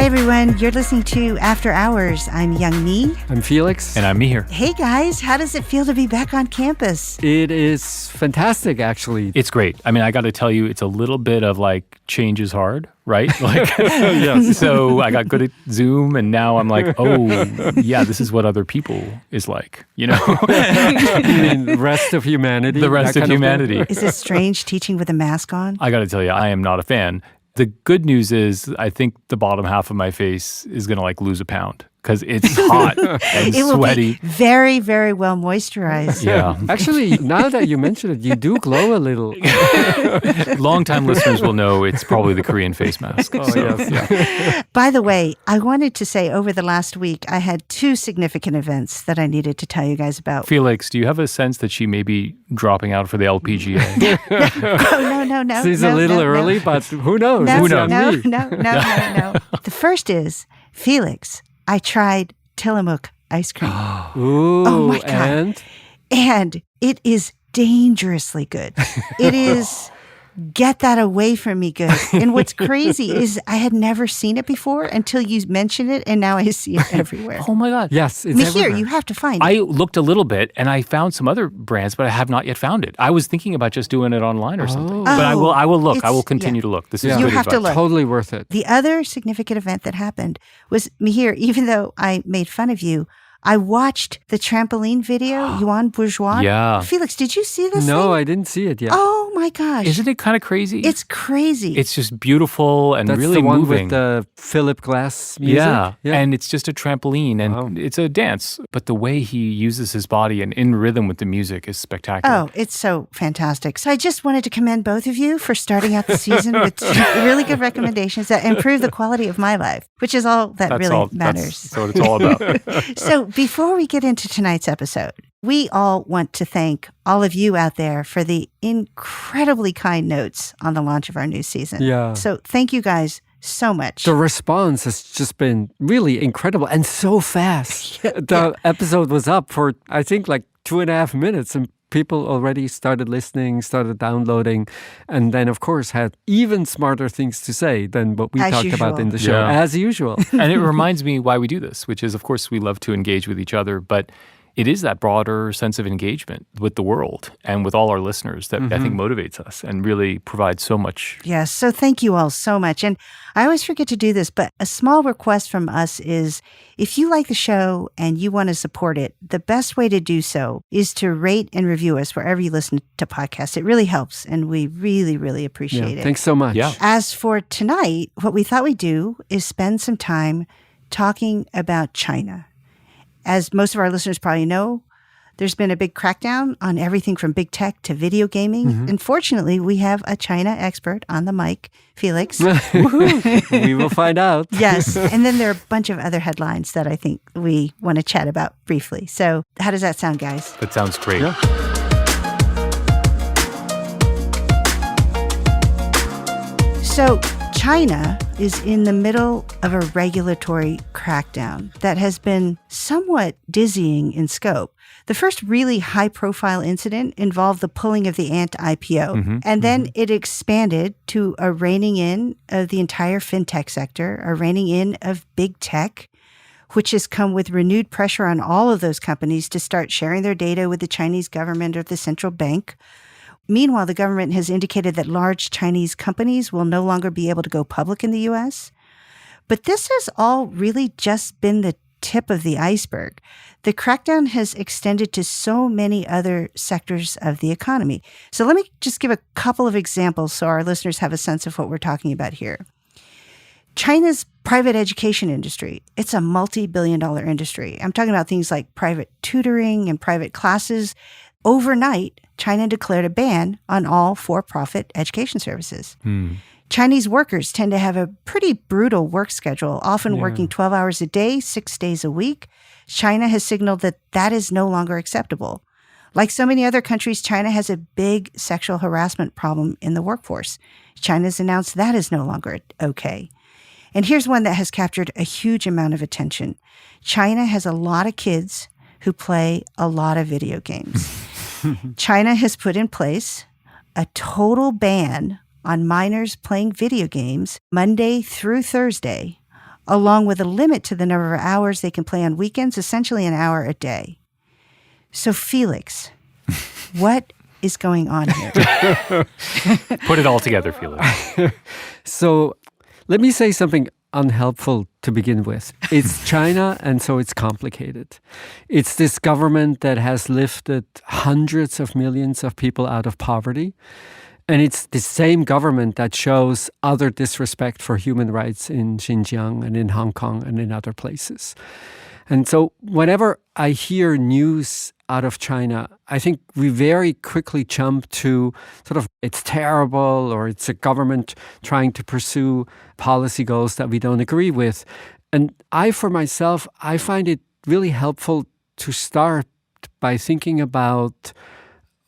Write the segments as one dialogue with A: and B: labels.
A: everyone, you're listening to After Hours. I'm Youngme.
B: I'm Felix.
C: And I'm Mihir.
A: Hey guys, how does it feel to be back on campus?
B: It is fantastic, actually.
C: It's great. I mean, I got to tell you, it's a little bit of like change is hard, right? Like,
B: Yes.
C: So I got good at Zoom, and now I'm like, oh, yeah, this is what other people is like, you know?
B: You mean the rest of humanity?
C: The rest
B: that
C: of
B: kind
C: humanity.
A: Is it strange teaching with a mask on?
C: I got to tell you, I am not a fan. The good news is I think the bottom half of my face is going to like lose a pound because it's hot and
A: It will
C: sweaty.
A: be very, very well moisturized.
C: Yeah.
B: Actually, now that you mention it, you do glow a little.
C: Longtime listeners will know it's probably the Korean face mask.
B: Oh, yes.
C: Yeah.
A: By the way, I wanted to say over the last week, I had two significant events that I needed to tell you guys about.
C: Felix, do you have a sense that she may be dropping out for the LPGA?
A: No.
B: She's a little early, but who knows?
A: No,
B: It's
C: knows?
B: on
A: no,
B: me.
A: no. The first is, Felix, I tried Tillamook ice cream.
B: Ooh,
A: Oh my God. And it is dangerously good. It is get that away from me good. And what's crazy is I had never seen it before until you mentioned it, and now I see it everywhere.
C: Oh my God.
B: Yes, it's
A: Mihir,
B: everywhere.
A: you have to find it.
C: I looked a little bit and I found some other brands, but I have not yet found it. I was thinking about just doing it online or something. But I will look. I will continue to look. This is
B: Yeah.
A: You
C: good
A: have to
C: advice.
A: look.
B: Totally worth it.
A: The other significant event that happened was, Mihir, even though I made fun of you, I watched the trampoline video, Yuan Bourgeois.
C: Yeah.
A: Felix, did you see this
B: No,
A: thing?
B: I didn't see it yet.
A: Oh my gosh.
C: Isn't it kind of crazy?
A: It's crazy.
C: It's just beautiful and
B: That's
C: really
B: the one
C: moving.
B: with the Philip Glass music?
C: Yeah, and it's just a trampoline and
B: Wow.
C: it's a dance. But the way he uses his body and in rhythm with the music is spectacular.
A: Oh, it's so fantastic. So I just wanted to commend both of you for starting out the season with two really good recommendations that improve the quality of my life, which is all that
C: That's
A: really
C: all.
A: matters.
C: That's what it's all about.
A: So before we get into tonight's episode, we all want to thank all of you out there for the incredibly kind notes on the launch of our new season.
B: Yeah.
A: So thank you guys so much.
B: The response has just been really incredible and so fast. The episode was up for, I think, like 2.5 minutes, and people already started listening, started downloading, and then, of course, had even smarter things to say than what we
A: As
B: talked about
A: usual.
B: in the show,
C: Yeah.
B: as usual.
C: And it reminds me why we do this, which is, of course, we love to engage with each other, but it is that broader sense of engagement with the world and with all our listeners that I think motivates us and really provides so much.
A: Yes. So thank you all so much. And I always forget to do this, but a small request from us is if you like the show and you want to support it, the best way to do so is to rate and review us wherever you listen to podcasts. It really helps. And we really, really appreciate it.
B: Thanks so much.
C: Yeah.
A: As for tonight, what we thought we'd do is spend some time talking about China. As most of our listeners probably know, there's been a big crackdown on everything from big tech to video gaming. And fortunately, we have a China expert on the mic, Felix.
B: We will find out.
A: Yes. And then there are a bunch of other headlines that I think we want to chat about briefly. So how does that sound, guys?
C: That sounds great.
B: Yeah.
A: So China is in the middle of a regulatory crackdown that has been somewhat dizzying in scope. The first really high-profile incident involved the pulling of the Ant IPO, and then it expanded to a reining in of the entire fintech sector, a reining in of big tech, which has come with renewed pressure on all of those companies to start sharing their data with the Chinese government or the central bank. Meanwhile, the government has indicated that large Chinese companies will no longer be able to go public in the U.S. But this has all really just been the tip of the iceberg. The crackdown has extended to so many other sectors of the economy. So let me just give a couple of examples so our listeners have a sense of what we're talking about here. China's private education industry, it's a multi-billion-dollar industry. I'm talking about things like private tutoring and private classes. Overnight, China declared a ban on all for-profit education services. Chinese workers tend to have a pretty brutal work schedule, often working 12 hours a day, 6 days a week. China has signaled that that is no longer acceptable. Like so many other countries, China has a big sexual harassment problem in the workforce. China's announced that is no longer okay. And here's one that has captured a huge amount of attention. China has a lot of kids who play a lot of video games. China has put in place a total ban on minors playing video games Monday through Thursday along with a limit to the number of hours they can play on weekends, essentially an hour a day. So, Felix, what is going on here?
C: Put it all together, Felix.
B: So let me say something unhelpful to begin with. It's China, and so it's complicated. It's this government that has lifted hundreds of millions of people out of poverty. And it's the same government that shows utter disrespect for human rights in Xinjiang and in Hong Kong and in other places. And so whenever I hear news out of China, I think we very quickly jump to sort of it's terrible or it's a government trying to pursue policy goals that we don't agree with. And for myself, I find it really helpful to start by thinking about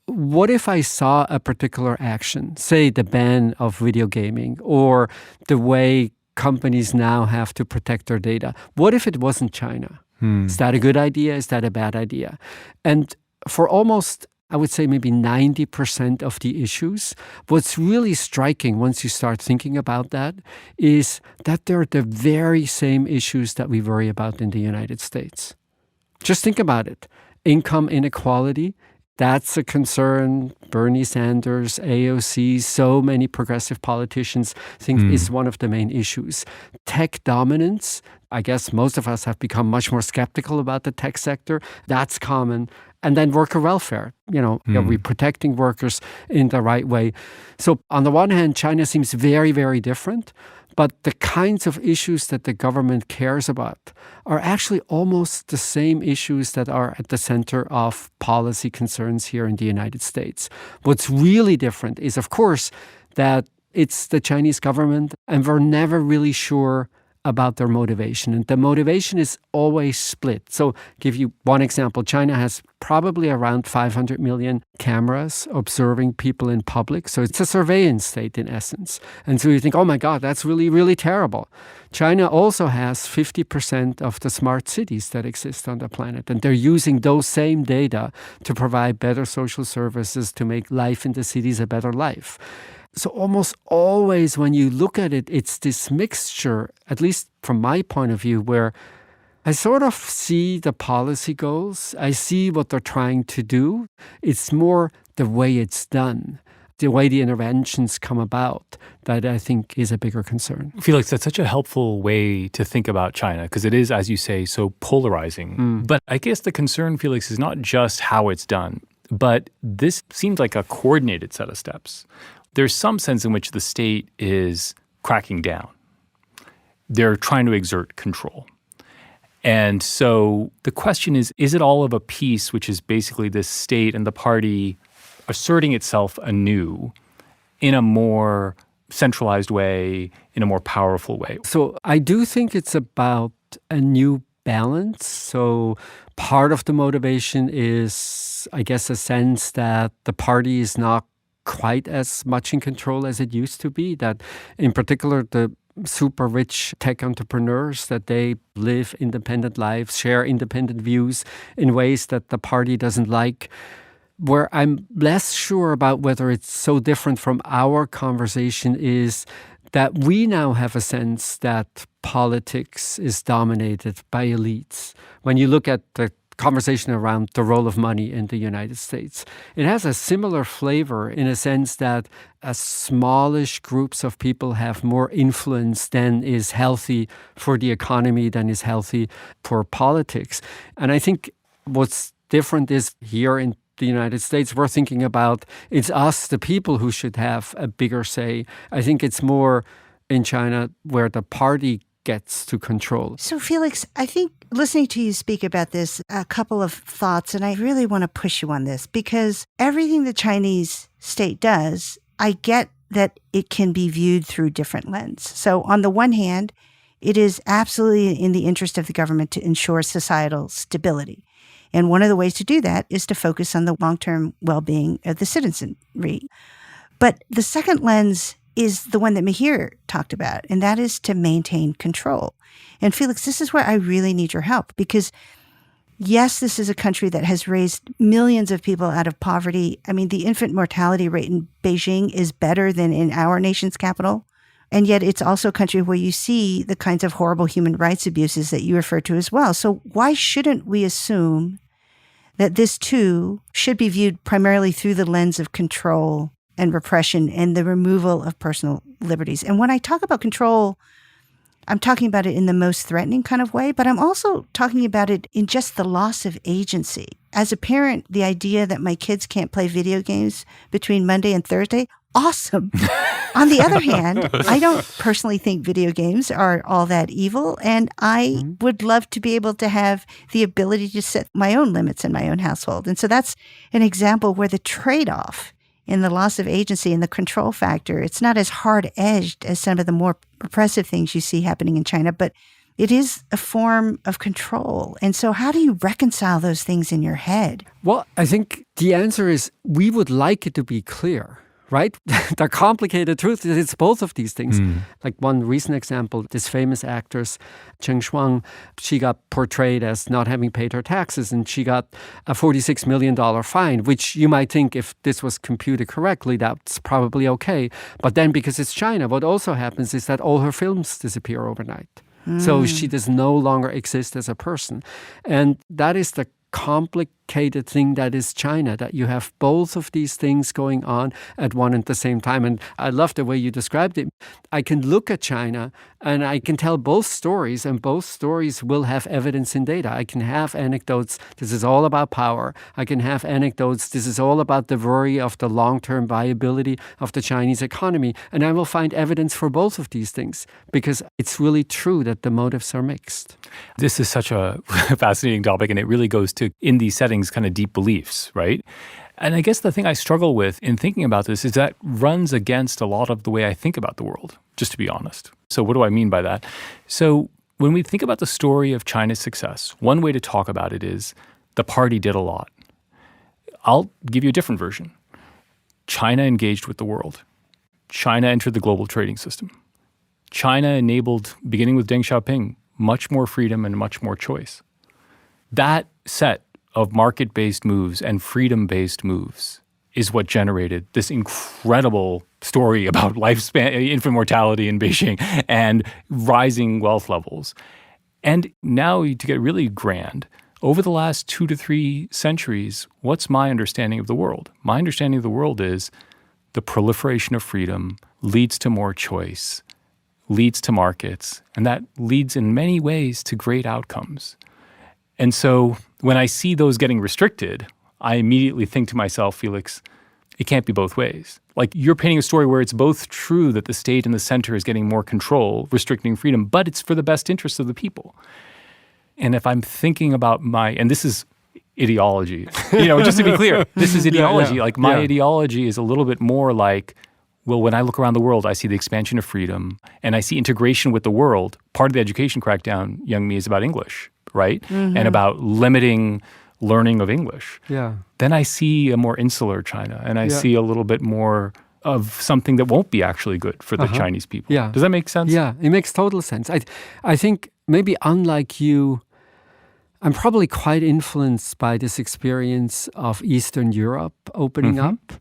B: what if I saw a particular action, say the ban of video gaming or the way companies now have to protect their data? What if it wasn't China? Is that a good idea? Is that a bad idea? And for almost, I would say maybe 90% of the issues, what's really striking once you start thinking about that is that they're the very same issues that we worry about in the United States. Just think about it. Income inequality, that's a concern. Bernie Sanders, AOC, so many progressive politicians think is one of the main issues. Tech dominance, I guess most of us have become much more skeptical about the tech sector. That's common. And then worker welfare, are we protecting workers in the right way? So on the one hand, China seems very, very different. But the kinds of issues that the government cares about are actually almost the same issues that are at the center of policy concerns here in the United States. What's really different is, of course, that it's the Chinese government, and we're never really sure about their motivation. And the motivation is always split. So give you one example. China has probably around 500 million cameras observing people in public. So it's a surveillance state in essence. And so you think, oh my God, that's really, really terrible. China also has 50% of the smart cities that exist on the planet. And they're using those same data to provide better social services, to make life in the cities a better life. So almost always when you look at it, it's this mixture, at least from my point of view, where I sort of see the policy goals. I see what they're trying to do. It's more the way it's done, the way the interventions come about, that I think is a bigger concern.
C: Felix, that's such a helpful way to think about China because it is, as you say, so polarizing. But I guess the concern, Felix, is not just how it's done, but this seems like a coordinated set of steps. There's some sense in which the state is cracking down. They're trying to exert control. And so the question is it all of a piece, which is basically this state and the party asserting itself anew in a more centralized way, in a more powerful way?
B: So I do think it's about a new balance. So part of the motivation is, I guess, a sense that the party is not quite as much in control as it used to be, that in particular the super rich tech entrepreneurs, that they live independent lives, share independent views in ways that the party doesn't like. Where I'm less sure about whether it's so different from our conversation is that we now have a sense that politics is dominated by elites. When you look at the conversation around the role of money in the United States, it has a similar flavor in a sense that smallish groups of people have more influence than is healthy for the economy, than is healthy for politics. And I think what's different is here in the United States, we're thinking about it's us, the people, who should have a bigger say. I think it's more in China where the party gets to control.
A: So, Felix, I think listening to you speak about this, a couple of thoughts, and I really want to push you on this because everything the Chinese state does, I get that it can be viewed through different lenses. So on the one hand, it is absolutely in the interest of the government to ensure societal stability. And one of the ways to do that is to focus on the long-term well-being of the citizenry. But the second lens is the one that Mihir talked about, and that is to maintain control. And Felix, this is where I really need your help because yes, this is a country that has raised millions of people out of poverty. I mean, the infant mortality rate in Beijing is better than in our nation's capital, And yet it's also a country where you see the kinds of horrible human rights abuses that you refer to as well. So why shouldn't we assume that this too should be viewed primarily through the lens of control and repression and the removal of personal liberties? And when I talk about control, I'm talking about it in the most threatening kind of way, but I'm also talking about it in just the loss of agency. As a parent, the idea that my kids can't play video games between Monday and Thursday, awesome. On the other hand, I don't personally think video games are all that evil, and I would love to be able to have the ability to set my own limits in my own household. And so that's an example where the trade-off in the loss of agency and the control factor, it's not as hard-edged as some of the more repressive things you see happening in China, but it is a form of control. And so how do you reconcile those things in your head?
B: Well, I think the answer is we would like it to be clear, right? The complicated truth is it's both of these things. Like one recent example, this famous actress, Chen Shuang, she got portrayed as not having paid her taxes, and she got a $46 million fine, which you might think if this was computed correctly, that's probably okay. But then because it's China, what also happens is that all her films disappear overnight. So she does no longer exist as a person. And that is the complicated thing that is China, that you have both of these things going on at one and the same time. And I love the way you described it. I can look at China and I can tell both stories, and both stories will have evidence in data. I can have anecdotes, this is all about power. I can have anecdotes, this is all about the worry of the long-term viability of the Chinese economy. And I will find evidence for both of these things because it's really true that the motives are mixed.
C: This is such a fascinating topic, and it really goes to, in these settings, kind of deep beliefs, right? And I guess the thing I struggle with in thinking about this is that runs against a lot of the way I think about the world, just to be honest. So what do I mean by that? So when we think about the story of China's success, one way to talk about it is the party did a lot. I'll give you a different version. China engaged with the world. China entered the global trading system. China enabled, beginning with Deng Xiaoping, much more freedom and much more choice. That set of market-based moves and freedom-based moves is what generated this incredible story about lifespan, infant mortality in Beijing and rising wealth levels. And now, to get really grand, over the last 2 to 3 centuries, what's my understanding of the world? My understanding of the world is the proliferation of freedom leads to more choice, leads to markets, and that leads in many ways to great outcomes. And so when I see those getting restricted, I immediately think to myself, Felix, it can't be both ways. Like, you're painting a story where it's both true that the state and the center is getting more control, restricting freedom, but it's for the best interests of the people. And if I'm thinking about and this is ideology, just to be clear, this is ideology.
B: Yeah.
C: Like, my ideology is a little bit more like, well, when I look around the world, I see the expansion of freedom and I see integration with the world. Part of the education crackdown, Youngme, is about English, right? And about limiting learning of English.
B: Yeah.
C: Then I see a more insular China, and I see a little bit more of something that won't be actually good for the Chinese people.
B: Yeah.
C: Does that make sense?
B: Yeah, it makes total sense. I think maybe unlike you, I'm probably quite influenced by this experience of Eastern Europe opening up,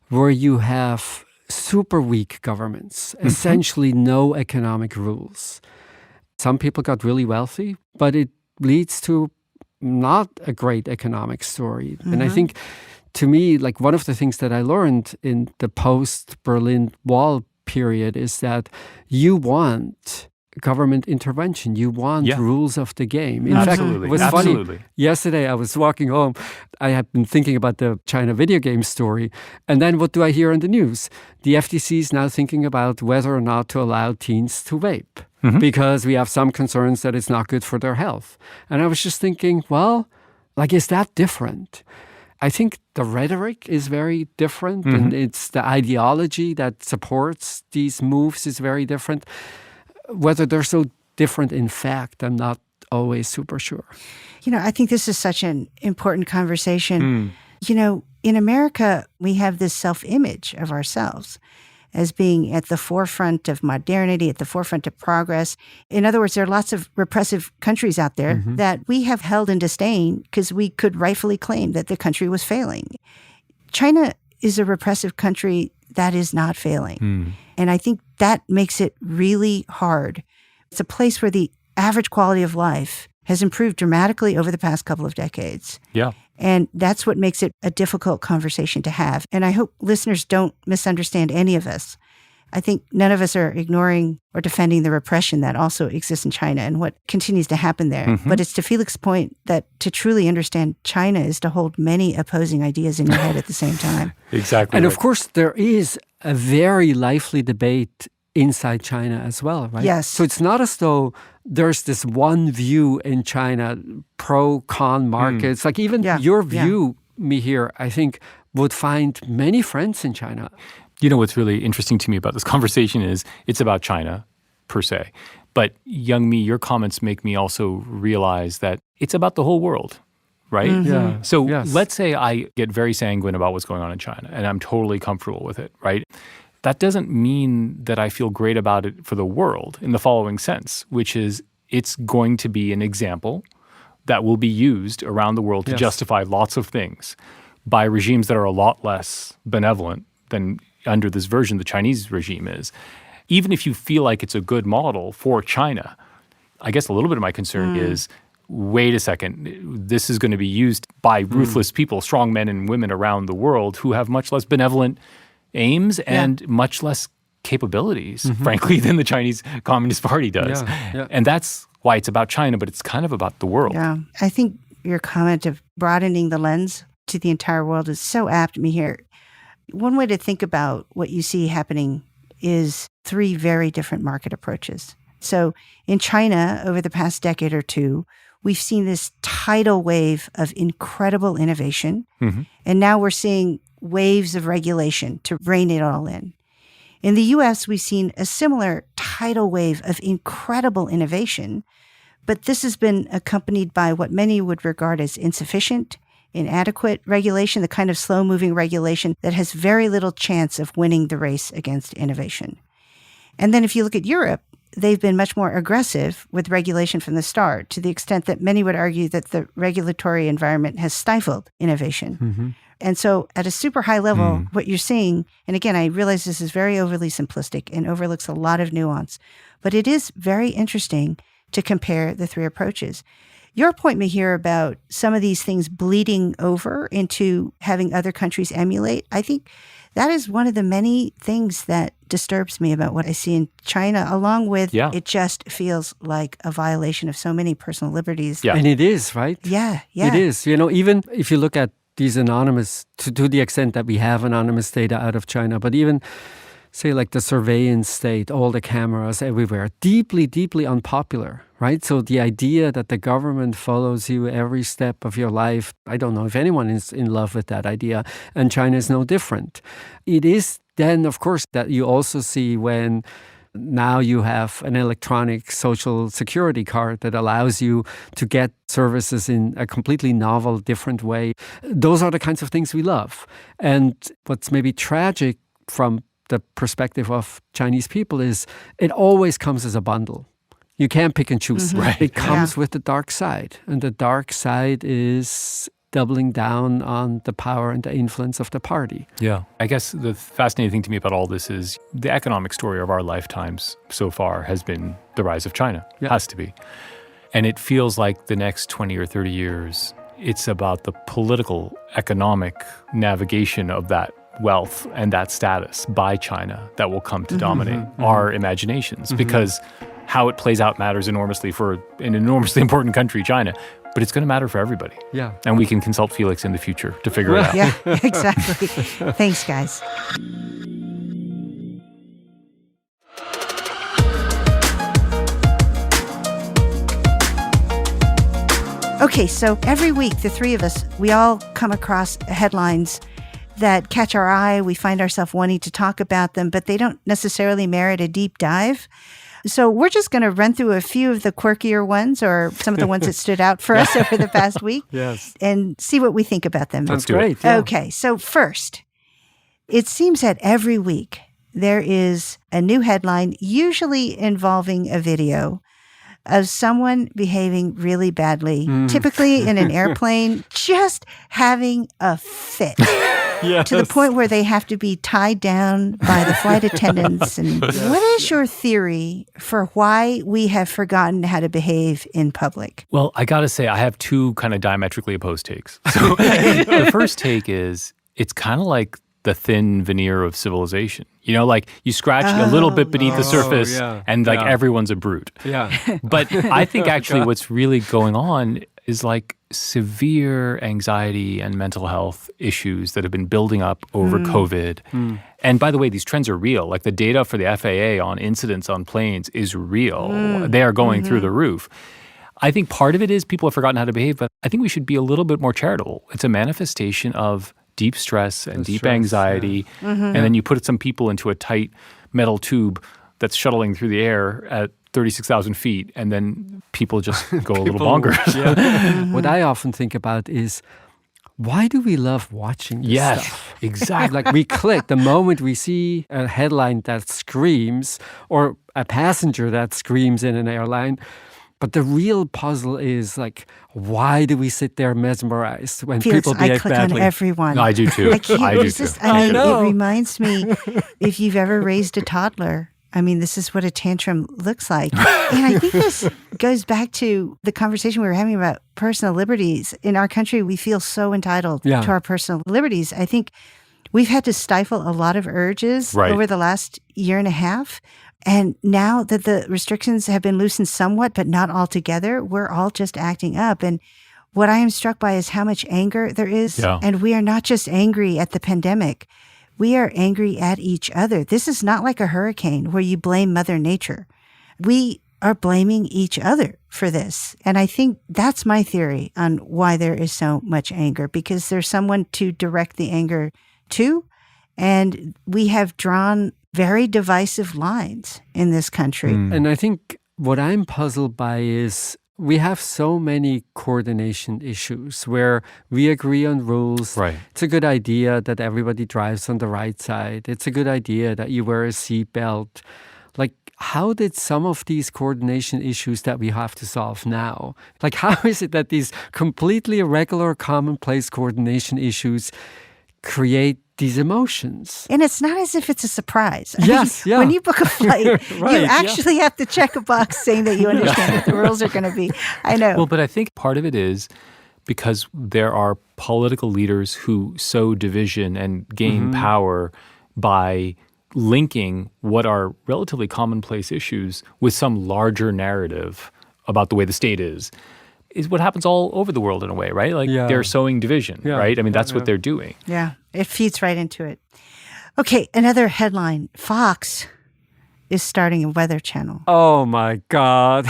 B: where you have super weak governments, essentially no economic rules. Some people got really wealthy, but it leads to not a great economic story. And I think, to me, like, one of the things that I learned in the post-Berlin Wall period is that you want government intervention. You want rules of the game. In fact, it was funny. Yesterday, I was walking home. I had been thinking about the China video game story. And then what do I hear on the news? The FTC is now thinking about whether or not to allow teens to vape because we have some concerns that it's not good for their health. And I was just thinking, well, like, is that different? I think the rhetoric is very different, and it's the ideology that supports these moves is very different. Whether they're so different in fact, I'm not always super sure.
A: I think this is such an important conversation. In America, we have this self-image of ourselves as being at the forefront of modernity, at the forefront of progress. In other words, there are lots of repressive countries out there that we have held in disdain because we could rightfully claim that the country was failing. China is a repressive country that is not failing. And I think that makes it really hard. It's a place where the average quality of life has improved dramatically over the past couple of decades.
C: Yeah.
A: And that's what makes it a difficult conversation to have. And I hope listeners don't misunderstand any of us. I think none of us are ignoring or defending the repression that also exists in China and what continues to happen there.
C: Mm-hmm.
A: But it's to Felix's point that to truly understand China is to hold many opposing ideas in your head at the same time.
C: Exactly.
B: And
C: right.
B: of course, there is a very lively debate inside China as well, right?
A: Yes.
B: So it's not as though there's this one view in China, pro-con markets. Like even your view, Mihir, I think would find many friends in China.
C: You know, what's really interesting to me about this conversation is it's about China per se. But Youngme, your comments make me also realize that it's about the whole world, right?
A: Mm-hmm.
B: Yeah.
C: So
B: Yes.
C: let's say I get very sanguine about what's going on in China and I'm totally comfortable with it, right? That doesn't mean that I feel great about it for the world in the following sense, which is it's going to be an example that will be used around the world to
B: Yes.
C: justify lots of things by regimes that are a lot less benevolent than under this version the Chinese regime is. Even if you feel like it's a good model for China, I guess a little bit of my concern is, wait a second, this is going to be used by ruthless people, strong men and women around the world who have much less benevolent aims and much less capabilities, frankly, than the Chinese Communist Party does.
B: Yeah.
C: And that's why it's about China, but it's kind of about the world.
A: Yeah. I think your comment of broadening the lens to the entire world is so apt, Mihir. One way to think about what you see happening is 3 very different market approaches. So in China, over the past decade or two, we've seen this tidal wave of incredible innovation. And now we're seeing waves of regulation to rein it all in. In the US, we've seen a similar tidal wave of incredible innovation, but this has been accompanied by what many would regard as insufficient, inadequate regulation, the kind of slow-moving regulation that has very little chance of winning the race against innovation. And then if you look at Europe, they've been much more aggressive with regulation from the start, to the extent that many would argue that the regulatory environment has stifled innovation. And so at a super high level, what you're seeing, and again, I realize this is very overly simplistic and overlooks a lot of nuance, but it is very interesting to compare the 3 approaches. Your point, Mihir, about some of these things bleeding over into having other countries emulate, I think that is one of the many things that disturbs me about what I see in China, along with it just feels like a violation of so many personal liberties.
B: Yeah. And it is, right?
A: Yeah.
B: It is. You know, even if you look at these anonymous, to the extent that we have anonymous data out of China, but even say like the surveillance state, all the cameras everywhere, deeply, deeply unpopular, right? So the idea that the government follows you every step of your life, I don't know if anyone is in love with that idea, and China is no different. It is then, of course, that you also see when now you have an electronic social security card that allows you to get services in a completely novel, different way. Those are the kinds of things we love. And what's maybe tragic from the perspective of Chinese people is it always comes as a bundle. You can't pick and choose.
C: Right.
B: It comes with the dark side. And the dark side is doubling down on the power and the influence of the party.
C: Yeah. I guess the fascinating thing to me about all this is the economic story of our lifetimes so far has been the rise of China.
B: Yeah.
C: Has to be. And it feels like the next 20 or 30 years, it's about the political, economic navigation of that wealth and that status by China that will come to dominate our imaginations, because how it plays out matters enormously for an enormously important country, China. But it's going to matter for everybody.
B: Yeah.
C: And we can consult Felix in the future to figure it out.
A: Yeah, exactly. Thanks, guys. Okay, so every week, the 3 of us, we all come across headlines that catch our eye. We find ourselves wanting to talk about them, but they don't necessarily merit a deep dive. So we're just going to run through a few of the quirkier ones, or some of the ones that stood out for us over the past week, and see what we think about them.
B: That's great. Yeah.
A: Okay, so first, it seems that every week there is a new headline, usually involving a video of someone behaving really badly, typically in an airplane, just having a fit. to the point where they have to be tied down by the flight attendants. And what is your theory for why we have forgotten how to behave in public?
C: Well, I got to say, I have two kind of diametrically opposed takes. So the first take is it's kind of like the thin veneer of civilization. You know, like you scratch a little bit beneath the surface and like everyone's a brute.
B: Yeah.
C: But I think actually what's really going on is like severe anxiety and mental health issues that have been building up over COVID. And by the way, these trends are real. Like the data for the FAA on incidents on planes is real. They are going through the roof. I think part of it is people have forgotten how to behave, but I think we should be a little bit more charitable. It's a manifestation of deep stress and deep anxiety. And then you put some people into a tight metal tube that's shuttling through the air at 36,000 feet, and then people just go a little bonkers.
B: What I often think about is, why do we love watching this stuff?
C: Exactly.
B: Like we click the moment we see a headline that screams or a passenger that screams in an airline. But the real puzzle is like, why do we sit there mesmerized when
A: Felix,
B: people behave
A: I click
B: badly?
A: on everyone.
C: No, I do too.
A: I can't resist. I mean, it reminds me, if you've ever raised a toddler, I mean, this is what a tantrum looks like. And I think this goes back to the conversation we were having about personal liberties. In our country, we feel so entitled to our personal liberties. I think we've had to stifle a lot of urges over the last year and a half. And now that the restrictions have been loosened somewhat, but not altogether, we're all just acting up. And what I am struck by is how much anger there is. Yeah. And we are not just angry at the pandemic. We are angry at each other. This is not like a hurricane where you blame Mother Nature. We are blaming each other for this. And I think that's my theory on why there is so much anger, because there's someone to direct the anger to. And we have drawn very divisive lines in this country.
B: And I think what I'm puzzled by is we have so many coordination issues where we agree on rules.
C: Right.
B: It's a good idea that everybody drives on the right side. It's a good idea that you wear a seatbelt. Like, how did some of these coordination issues that we have to solve now, like how is it that these completely irregular, commonplace coordination issues create these emotions?
A: And it's not as if it's a surprise.
B: Yes,
A: When you book a flight, you actually have to check a box saying that you understand what the rules are going to be. I know.
C: Well, but I think part of it is because there are political leaders who sow division and gain power by linking what are relatively commonplace issues with some larger narrative about the way the state is what happens all over the world in a way, right? Like they're sowing division, right? I mean, that's what they're doing.
A: Yeah, it feeds right into it. Okay, another headline. Fox is starting a weather channel.
B: Oh my God.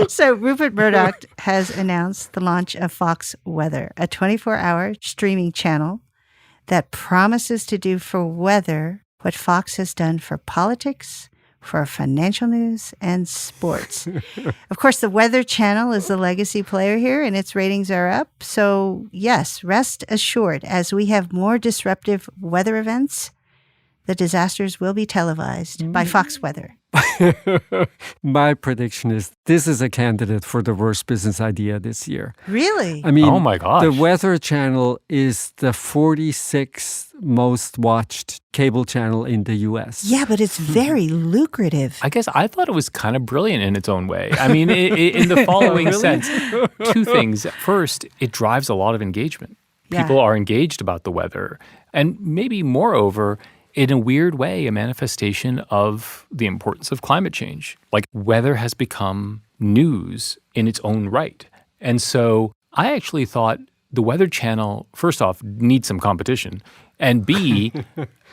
A: So Rupert Murdoch has announced the launch of Fox Weather, a 24-hour streaming channel that promises to do for weather what Fox has done for politics, for financial news, and sports. Of course, the Weather Channel is the legacy player here, and its ratings are up. So yes, rest assured, as we have more disruptive weather events, the disasters will be televised by Fox Weather.
B: My prediction is this is a candidate for the worst business idea this year.
A: Really?
B: I mean,
C: oh my gosh.
B: The Weather Channel is the 46th most watched cable channel in the U.S.
A: Yeah, but it's very lucrative.
C: I guess I thought it was kind of brilliant in its own way. I mean, in the following sense, two things. First, it drives a lot of engagement. People are engaged about the weather. And maybe moreover, in a weird way, a manifestation of the importance of climate change. Like weather has become news in its own right. And so I actually thought the Weather Channel, first off, needs some competition. And B,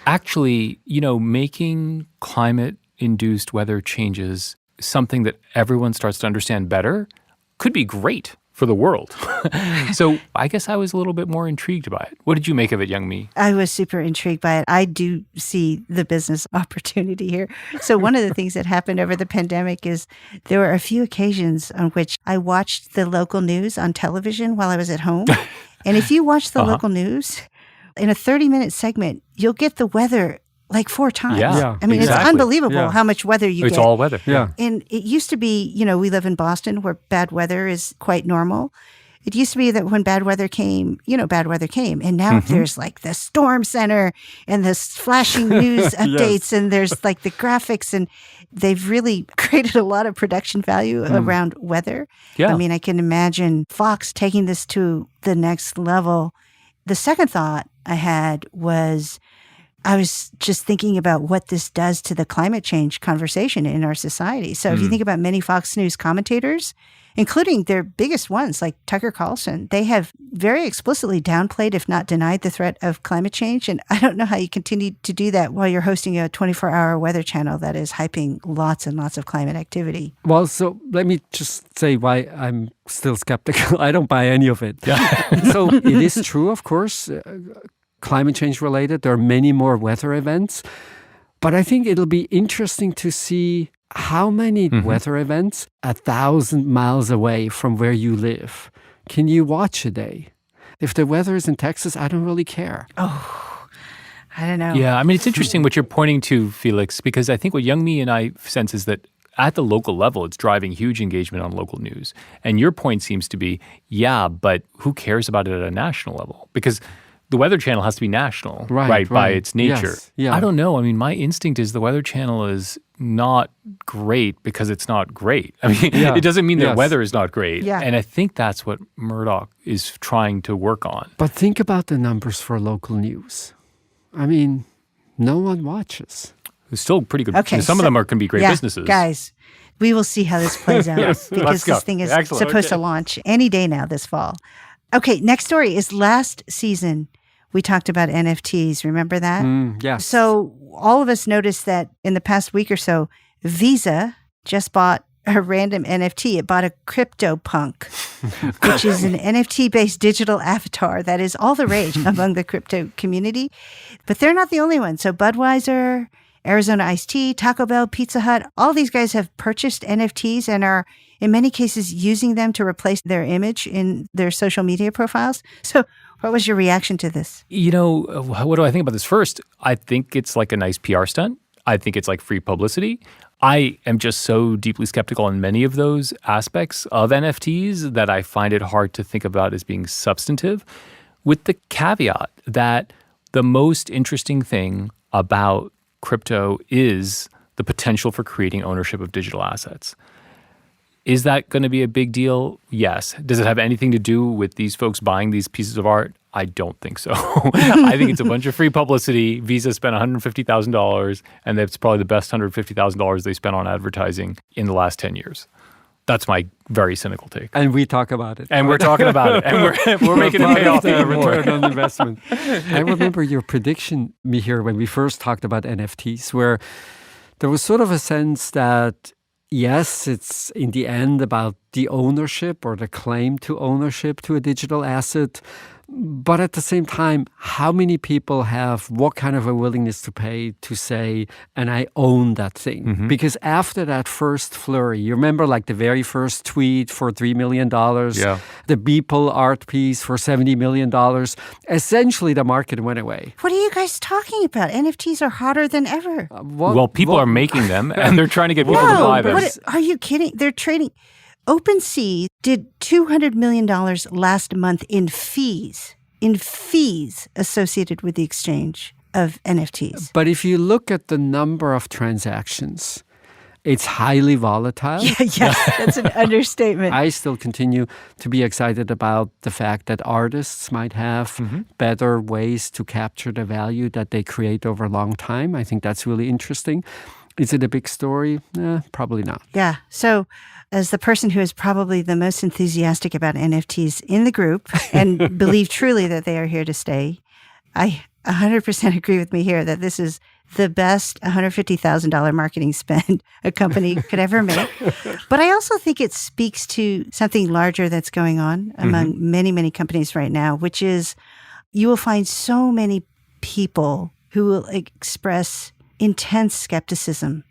C: actually, making climate-induced weather changes something that everyone starts to understand better could be great for the world. So I guess I was a little bit more intrigued by it. What did you make of it, Youngme?
A: I was super intrigued by it. I do see the business opportunity here. So one of the things that happened over the pandemic is there were a few occasions on which I watched the local news on television while I was at home. And if you watch the local news, in a 30-minute segment, you'll get the weather like 4 times.
C: Yeah,
A: I mean, it's unbelievable how much weather you get.
C: It's all weather.
B: Yeah.
A: And it used to be, we live in Boston where bad weather is quite normal. It used to be that when bad weather came, bad weather came. And now there's like the storm center and the flashing news updates and there's like the graphics, and they've really created a lot of production value around weather.
C: Yeah.
A: I mean, I can imagine Fox taking this to the next level. The second thought I had was, I was just thinking about what this does to the climate change conversation in our society. So if you think about many Fox News commentators, including their biggest ones like Tucker Carlson, they have very explicitly downplayed, if not denied, the threat of climate change. And I don't know how you continue to do that while you're hosting a 24-hour weather channel that is hyping lots and lots of climate activity.
B: Well, so let me just say why I'm still skeptical. I don't buy any of it. So it is true, of course, climate change related. There are many more weather events. But I think it'll be interesting to see how many weather events 1,000 miles away from where you live can you watch a day? If the weather is in Texas, I don't really care.
A: Oh, I don't know.
C: Yeah, I mean, it's interesting what you're pointing to, Felix, because I think what Youngme and I sense is that at the local level, it's driving huge engagement on local news. And your point seems to be, yeah, but who cares about it at a national level? Because the Weather Channel has to be national, right by its nature.
B: Yes, yeah.
C: I don't know. I mean, my instinct is the Weather Channel is not great because it's not great. I mean, it doesn't mean that weather is not great.
A: Yeah.
C: And I think that's what Murdoch is trying to work on.
B: But think about the numbers for local news. I mean, no one watches.
C: It's still pretty good.
A: Okay,
C: Some of them can be great businesses.
A: Guys, we will see how this plays out because this thing is supposed to launch any day now this fall. Okay, next story is last season. We talked about NFTs. Remember that?
B: Yes.
A: So all of us noticed that in the past week or so, Visa just bought a random NFT. It bought a CryptoPunk, which is an NFT-based digital avatar that is all the rage among the crypto community. But they're not the only one. So Budweiser, Arizona Iced Tea, Taco Bell, Pizza Hut, all these guys have purchased NFTs and are in many cases using them to replace their image in their social media profiles. So what was your reaction to this?
C: You know, what do I think about this? First, I think it's like a nice PR stunt. I think it's like free publicity. I am just so deeply skeptical in many of those aspects of NFTs that I find it hard to think about as being substantive, with the caveat that the most interesting thing about crypto is the potential for creating ownership of digital assets. Is that going to be a big deal? Yes. Does it have anything to do with these folks buying these pieces of art? I don't think so. I think it's a bunch of free publicity. Visa spent $150,000, and that's probably the best $150,000 they spent on advertising in the last 10 years. That's my very cynical take.
B: And we talk about it.
C: And we're talking about it. And we're making it pay off even more.
B: Return on investment. I remember your prediction, Mihir, when we first talked about NFTs, where there was sort of a sense that yes, it's in the end about the ownership or the claim to ownership to a digital asset. But at the same time, how many people have what kind of a willingness to pay to say, and I own that thing? Because after that first flurry, you remember like the very first tweet for $3 million, the Beeple art piece for $70 million, essentially the market went away.
A: What are you guys talking about? NFTs are hotter than ever.
C: Well, people are making them, and they're trying to get people to buy them.
A: Are you kidding? They're trading. OpenSea did $200 million last month in fees associated with the exchange of NFTs.
B: But if you look at the number of transactions, it's highly volatile.
A: Yes, that's an understatement.
B: I still continue to be excited about the fact that artists might have better ways to capture the value that they create over a long time. I think that's really interesting. Is it a big story? Probably not.
A: Yeah. So as the person who is probably the most enthusiastic about NFTs in the group and believe truly that they are here to stay, I 100% agree with me here that this is the best $150,000 marketing spend a company could ever make. But I also think it speaks to something larger that's going on among many, many companies right now, which is you will find so many people who will express intense skepticism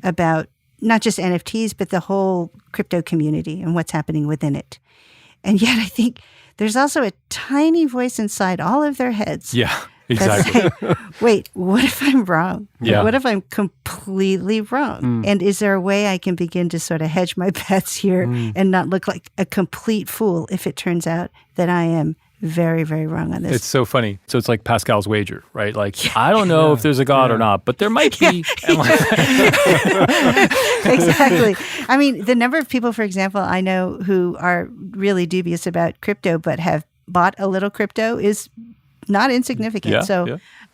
A: about not just NFTs, but the whole crypto community and what's happening within it. And yet I think there's also a tiny voice inside all of their heads
C: Exactly.
A: That's like, wait, what if I'm wrong?
C: Yeah.
A: What if I'm completely wrong? And is there a way I can begin to sort of hedge my bets here and not look like a complete fool if it turns out that I am very, very wrong on this?
C: It's so funny. So it's like Pascal's wager, right? Like, I don't know if there's a God or not, but there might be.
A: Exactly. I mean, the number of people, for example, I know who are really dubious about crypto but have bought a little crypto is not insignificant.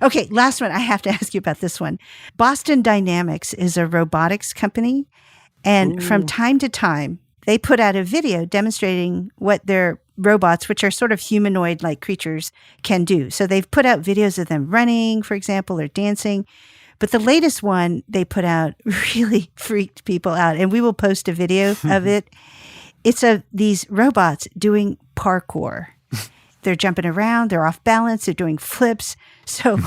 A: Okay, last one. I have to ask you about this one. Boston Dynamics is a robotics company. And from time to time, they put out a video demonstrating what their robots, which are sort of humanoid-like creatures, can do. So they've put out videos of them running, for example, or dancing. But the latest one they put out really freaked people out. And we will post a video of it. It's of these robots doing parkour. They're jumping around. They're off balance. They're doing flips. So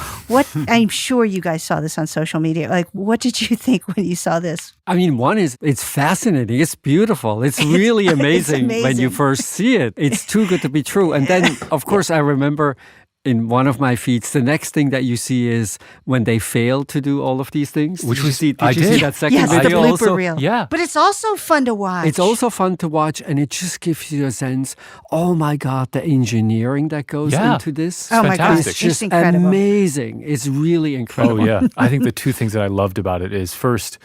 A: I'm sure you guys saw this on social media. Like, what did you think when you saw this?
B: I mean, one is, it's fascinating. It's beautiful. It's really amazing, when you first see it. It's too good to be true. And then, of course, I remember in one of my feeds, the next thing that you see is when they fail to do all of these things.
C: Which
B: did you see
C: I did.
B: that second
A: Yes,
B: video
A: the blooper
B: also?
A: reel.
C: Yeah.
A: But it's also fun to watch.
B: It's also fun to watch, and it just gives you a sense, oh my God, the engineering that goes into this.
A: Oh my God,
C: fantastic.
A: it's
B: Just
A: incredible.
B: amazing. It's really incredible.
C: Oh, yeah. I think the two things that I loved about it is, first,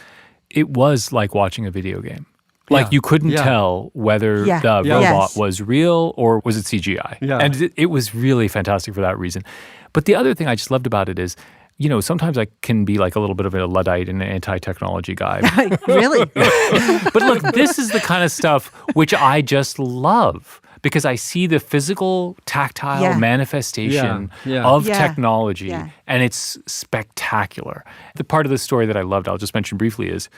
C: it was like watching a video game. Like, you couldn't tell whether the robot was real or was it CGI.
B: Yeah.
C: And it was really fantastic for that reason. But the other thing I just loved about it is, you know, sometimes I can be like a little bit of a Luddite and an anti-technology guy.
A: Really?
C: But look, this is the kind of stuff which I just love, because I see the physical, tactile manifestation of technology, and it's spectacular. The part of the story that I loved, I'll just mention briefly, is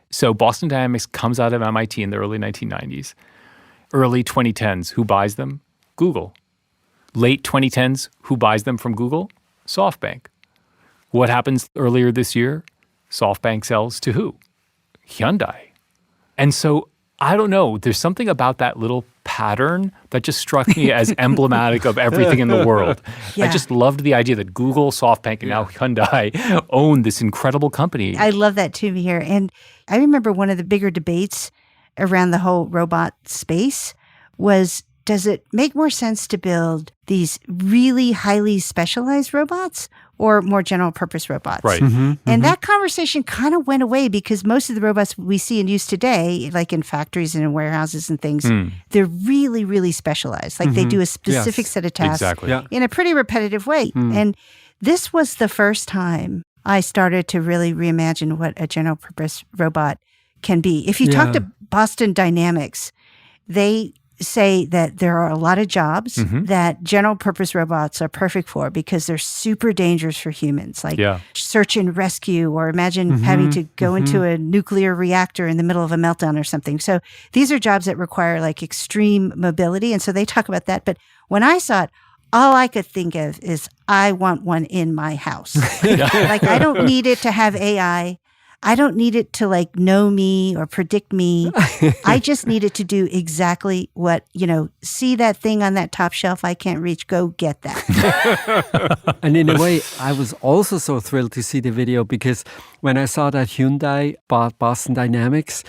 C: so Boston Dynamics comes out of MIT in the early 1990s. Early 2010s, who buys them? Google. Late 2010s, who buys them from Google? SoftBank. What happens earlier this year? SoftBank sells to who? Hyundai. And so, I don't know, there's something about that little pattern that just struck me as emblematic of everything in the world. I just loved the idea that Google, SoftBank, and now Hyundai own this incredible company.
A: I love that too, Mihir. And I remember one of the bigger debates around the whole robot space was, does it make more sense to build these really highly specialized robots or more general purpose robots?
C: Right.
A: And that conversation kind of went away because most of the robots we see and use today, like in factories and in warehouses and things, they're really, really specialized. Like they do a specific set of tasks in a pretty repetitive way. And this was the first time I started to really reimagine what a general purpose robot can be. If you talk to Boston Dynamics, they say that there are a lot of jobs that general purpose robots are perfect for because they're super dangerous for humans, like search and rescue, or imagine having to go into a nuclear reactor in the middle of a meltdown or something. So these are jobs that require like extreme mobility. And so they talk about that. But when I saw it, all I could think of is I want one in my house. Like I don't need it to have AI. I don't need it to like know me or predict me. I just need it to do exactly what, see that thing on that top shelf I can't reach, go get that.
B: And in a way, I was also so thrilled to see the video because when I saw that Hyundai bought Boston Dynamics,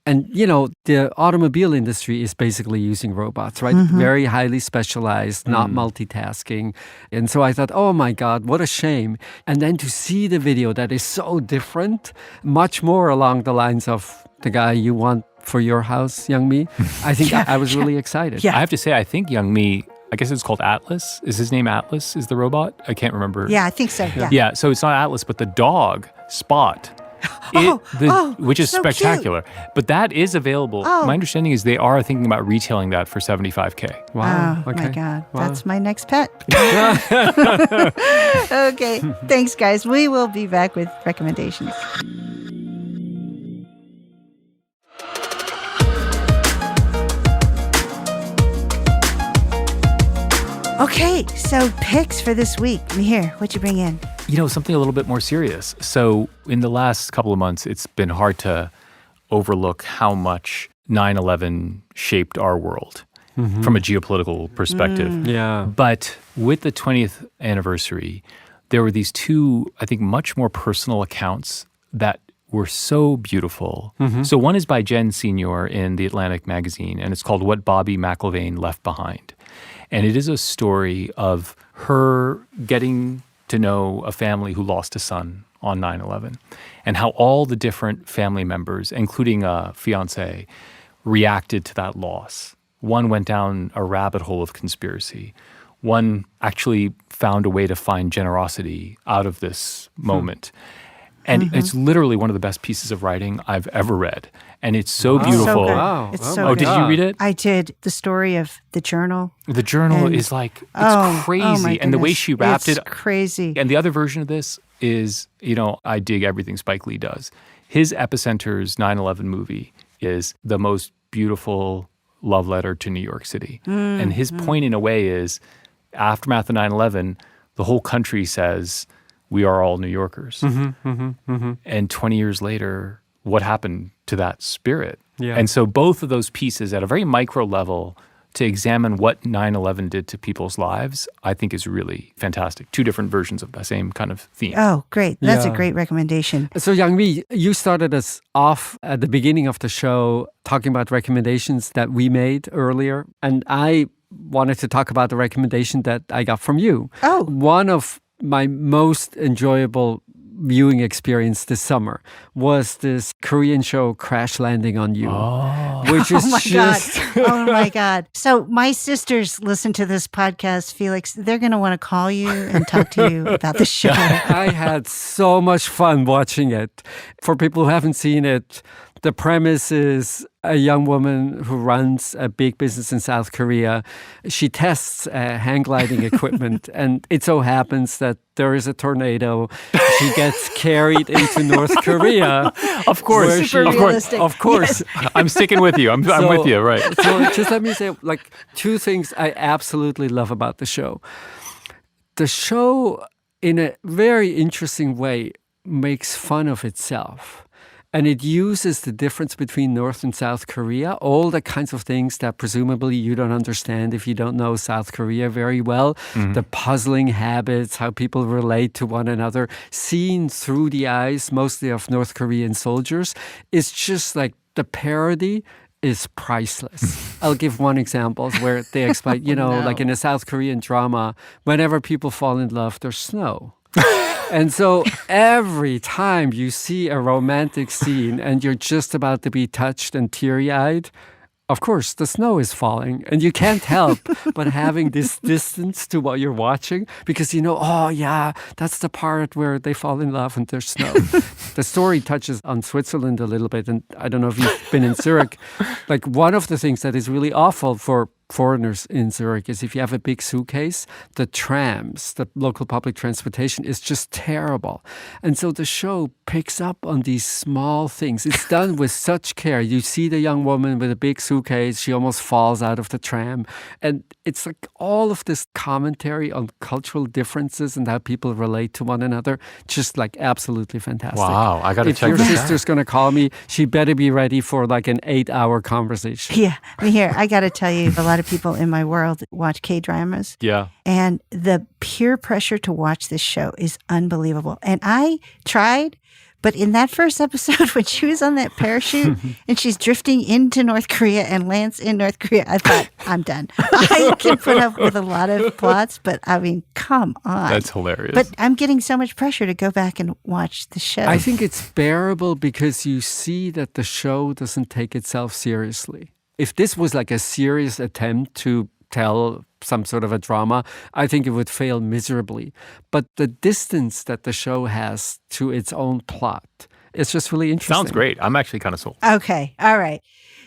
B: and, the automobile industry is basically using robots, right? Very highly specialized, not multitasking. And so I thought, oh my God, what a shame. And then to see the video that is so different, much more along the lines of the guy you want for your house, Youngme, I think I was really excited.
C: I have to say, I think Youngme, I guess it's called Atlas. Is his name Atlas, is the robot? I can't remember.
A: Yeah, I think so.
C: Yeah, so it's not Atlas, but the dog, Spot. Which is
A: so
C: spectacular.
A: Cute.
C: But that is available. My understanding is they are thinking about retailing that for $75,000.
B: Wow.
A: Oh,
B: okay.
A: my God.
B: Wow.
A: That's my next pet. Okay. Thanks, guys. We will be back with recommendations. Okay, so picks for this week. Mihir, what'd you bring in?
C: Something a little bit more serious. So in the last couple of months, it's been hard to overlook how much 9/11 shaped our world from a geopolitical perspective.
B: Yeah.
C: But with the 20th anniversary, there were these two, I think, much more personal accounts that were so beautiful. So one is by Jen Senior in The Atlantic magazine, and it's called What Bobby McIlvaine Left Behind. And it is a story of her getting to know a family who lost a son on 9/11 and how all the different family members, including a fiancé, reacted to that loss. One went down a rabbit hole of conspiracy. One actually found a way to find generosity out of this moment. And it's literally one of the best pieces of writing I've ever read. And it's so beautiful.
A: So good.
B: Wow.
A: It's
B: Oh
A: so
B: my
C: Oh,
A: good.
C: did you read it?
A: I did. The story of the journal.
C: The journal
A: And-
C: is like, it's
A: Oh
C: crazy.
A: my
C: And the way
A: goodness.
C: she wrapped
A: It's
C: it.
A: crazy.
C: And the other version of this is, I dig everything Spike Lee does. His Epicenter's 9/11 movie is the most beautiful love letter to New York City. And his point in a way is, aftermath of 9/11, the whole country says, we are all New Yorkers. And 20 years later, what happened to that spirit?
B: Yeah.
C: And so both of those pieces at a very micro level to examine what 9/11 did to people's lives, I think is really fantastic. Two different versions of the same kind of theme.
A: Oh, great. That's a
B: Yeah.
A: great recommendation.
B: So, Youngme, you started us off at the beginning of the show talking about recommendations that we made earlier. And I wanted to talk about the recommendation that I got from you.
A: Oh.
B: One of my most enjoyable viewing experience this summer was this Korean show Crash Landing on You, which is
A: Oh my
B: just
A: God. Oh my God. So my sisters listen to this podcast, Felix. They're going to want to call you and talk to you about the show.
B: I had so much fun watching it. For people who haven't seen it, the premise is a young woman who runs a big business in South Korea. She tests hang gliding equipment, and it so happens that there is a tornado. She gets carried into North Korea.
C: Of course.
B: where
A: Super
C: of course.
A: realistic.
B: Of course.
C: I'm sticking with you. I'm
B: So-
C: with you, right.
B: So just let me say, like, two things I absolutely love about the show. The show, in a very interesting way, makes fun of itself. And it uses the difference between North and South Korea, all the kinds of things that presumably you don't understand if you don't know South Korea very well, the puzzling habits, how people relate to one another, seen through the eyes mostly of North Korean soldiers, is just like the parody is priceless. I'll give one example where they explain, like in a South Korean drama, whenever people fall in love, there's snow. And so every time you see a romantic scene and you're just about to be touched and teary-eyed, of course, the snow is falling and you can't help but having this distance to what you're watching because oh yeah, that's the part where they fall in love and there's snow. The story touches on Switzerland a little bit, and I don't know if you've been in Zurich. Like, one of the things that is really awful for foreigners in Zurich is if you have a big suitcase, the trams, the local public transportation is just terrible. And so the show picks up on these small things. It's done with such care. You see the young woman with a big suitcase, she almost falls out of the tram. And it's like all of this commentary on cultural differences and how people relate to one another, just like absolutely fantastic.
C: Wow, I got to
B: If
C: check
B: your
C: this out.
B: sister's going to call me, she better be ready for like an 8-hour conversation.
A: Yeah. Mihir, I got to tell you, a lot of people in my world watch K-dramas.
C: Yeah.
A: And the peer pressure to watch this show is unbelievable. And I tried, but in that first episode, when she was on that parachute and she's drifting into North Korea and lands in North Korea, I thought, I'm done. I can put up with a lot of plots, but I mean, come on.
C: That's hilarious.
A: But I'm getting so much pressure to go back and watch the show.
B: I think it's bearable because you see that the show doesn't take itself seriously. If this was like a serious attempt to tell some sort of a drama, I think it would fail miserably. But the distance that the show has to its own plot, it's just really interesting.
C: Sounds great. I'm actually kind of sold.
A: Okay. All right.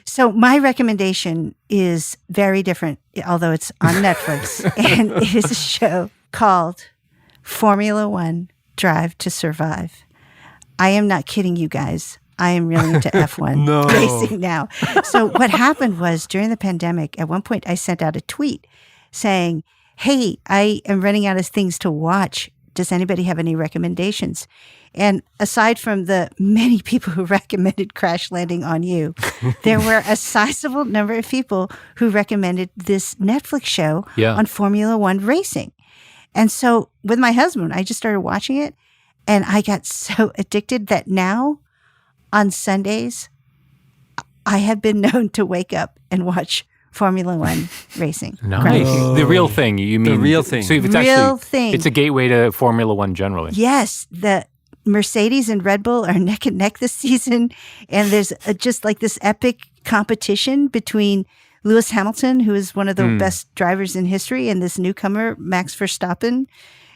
A: So my recommendation is very different, although it's on Netflix. And it is a show called Formula One Drive to Survive. I am not kidding you guys. I am really into F1 racing now. So what happened was during the pandemic, at one point I sent out a tweet saying, hey, I am running out of things to watch. Does anybody have any recommendations? And aside from the many people who recommended Crash Landing on You, there were a sizable number of people who recommended this Netflix show on Formula One racing. And so with my husband, I just started watching it, and I got so addicted that now on Sundays, I have been known to wake up and watch Formula One racing.
C: Nice. The real thing, you mean?
B: The real thing.
C: So if it's
A: Real thing.
C: It's a gateway to Formula One generally.
A: Yes, the Mercedes and Red Bull are neck and neck this season. And there's just like this epic competition between Lewis Hamilton, who is one of the best drivers in history, and this newcomer, Max Verstappen.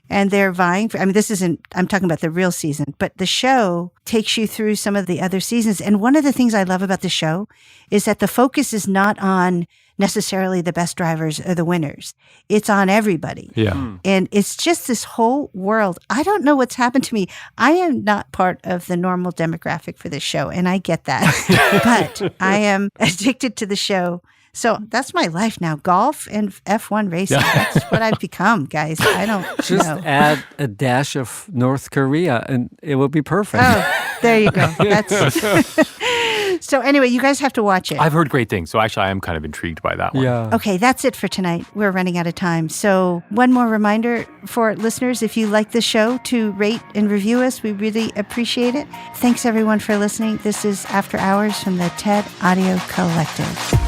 A: And they're vying for, I'm talking about the real season, but the show takes you through some of the other seasons. And one of the things I love about the show is that the focus is not on necessarily the best drivers or the winners. It's on everybody.
C: Yeah.
A: And it's just this whole world. I don't know what's happened to me. I am not part of the normal demographic for this show, and I get that. But I am addicted to the show. So that's my life now. Golf and F1 racing. That's what I've become, guys. I don't
B: Just
A: know.
B: add a dash of North Korea and it will be perfect.
A: Oh, there you go. So anyway, you guys have to watch it.
C: I've heard great things. So actually, I am kind of intrigued by that one.
B: Yeah.
A: Okay, that's it for tonight. We're running out of time. So one more reminder for listeners, if you like the show, to rate and review us. We really appreciate it. Thanks, everyone, for listening. This is After Hours from the TED Audio Collective.